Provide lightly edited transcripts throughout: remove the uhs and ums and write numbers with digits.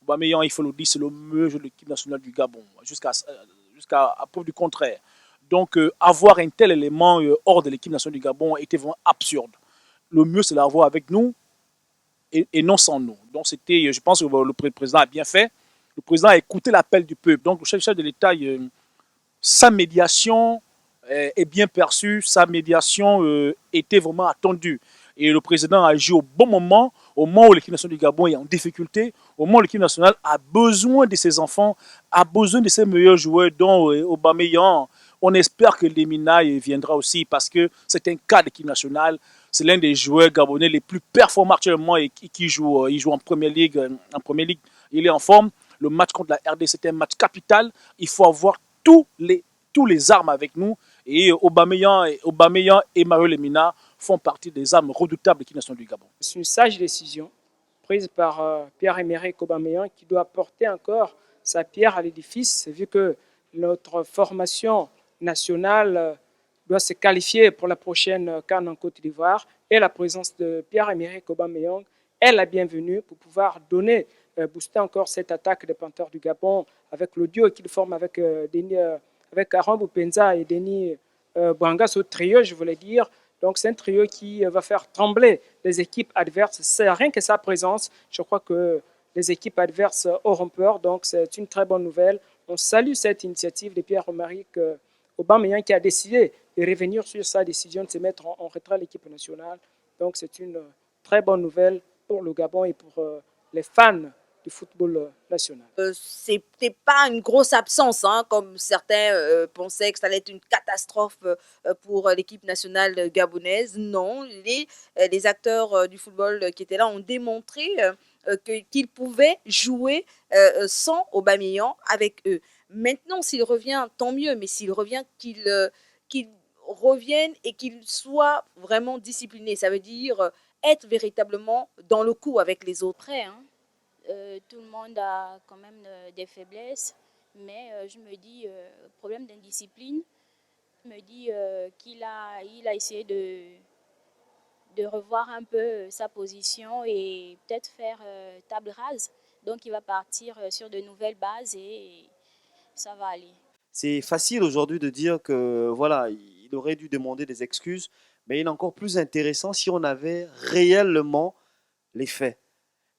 Aubameyang, il faut le dire, c'est le meilleur joueur de l'équipe nationale du Gabon, jusqu'à preuve du contraire. Donc, avoir un tel élément hors de l'équipe nationale du Gabon était vraiment absurde. Le mieux, c'est l'avoir avec nous et non sans nous. Donc, c'était, je pense que le président a bien fait. Le président a écouté l'appel du peuple. Donc, le chef de l'État, sa médiation est bien perçue, sa médiation était vraiment attendue. Et le président a agi au bon moment, au moment où l'équipe nationale du Gabon est en difficulté, au moment où l'équipe nationale a besoin de ses enfants, a besoin de ses meilleurs joueurs, dont Aubameyang. On espère que Lemina viendra aussi parce que c'est un cas d'équipe nationale. C'est l'un des joueurs gabonais les plus performants actuellement et qui joue, il joue en Première Ligue. En Première Ligue, il est en forme. Le match contre la RD, c'est un match capital. Il faut avoir tous les armes avec nous. Et Aubameyang et Mario Lemina font partie des armes redoutables de l'équipe nationale du Gabon. C'est une sage décision prise par Pierre-Emerick Aubameyang qui doit porter encore sa pierre à l'édifice, vu que notre formation nationale doit se qualifier pour la prochaine CAN en Côte d'Ivoire. Et la présence de Pierre-Emerick Aubameyang est la bienvenue pour pouvoir booster encore cette attaque des Panthères du Gabon avec le duo qu'il forme avec Aaron Boupendza et Denis Bouanga, ce trio, je voulais dire. Donc, c'est un trio qui va faire trembler les équipes adverses. C'est rien que sa présence. Je crois que les équipes adverses auront peur. Donc, c'est une très bonne nouvelle. On salue cette initiative de Pierre-Emerick Aubameyang qui a décidé de revenir sur sa décision de se mettre en retrait à l'équipe nationale. Donc, c'est une très bonne nouvelle pour le Gabon et pour les fans du football national. C'était pas une grosse absence, hein, comme certains pensaient que ça allait être une catastrophe pour l'équipe nationale gabonaise. Non, les acteurs du football qui étaient là ont démontré qu'ils pouvaient jouer sans Aubameyang avec eux. Maintenant, s'il revient, tant mieux, mais s'il revient, qu'il revienne et qu'il soit vraiment discipliné. Ça veut dire être véritablement dans le coup avec les autres. Après, hein, tout le monde a quand même des faiblesses, mais je me dis, problème d'indiscipline, je me dis qu'il a essayé de revoir un peu sa position et peut-être faire table rase. Donc il va partir sur de nouvelles bases et ça va aller. C'est facile aujourd'hui de dire que voilà, il aurait dû demander des excuses, mais il est encore plus intéressant si on avait réellement les faits.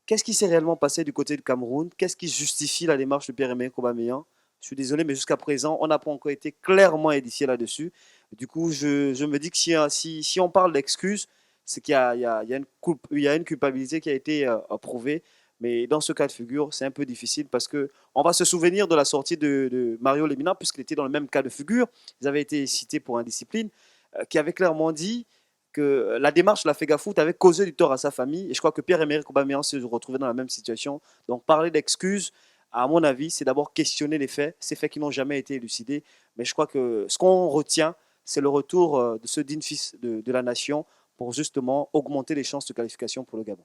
Qu'est-ce qui s'est réellement passé du côté du Cameroun? Qu'est-ce qui justifie la démarche de Pierre-Emerick Aubameyang? Je suis désolé, mais jusqu'à présent, on n'a pas encore été clairement édifié là-dessus. Du coup, je me dis que si on parle d'excuses, c'est qu'il y a une culpabilité qui a été prouvée. Mais dans ce cas de figure, c'est un peu difficile parce que on va se souvenir de la sortie de Mario Lemina, puisqu'il était dans le même cas de figure. Ils avaient été cités pour indiscipline, qui avait clairement dit que la démarche de la FEGAFOOT avait causé du tort à sa famille. Et je crois que Pierre-Emerick Aubameyang s'est retrouvé dans la même situation. Donc parler d'excuses, à mon avis, c'est d'abord questionner les faits, ces faits qui n'ont jamais été élucidés. Mais je crois que ce qu'on retient, c'est le retour de ce digne fils de la nation pour justement augmenter les chances de qualification pour le Gabon.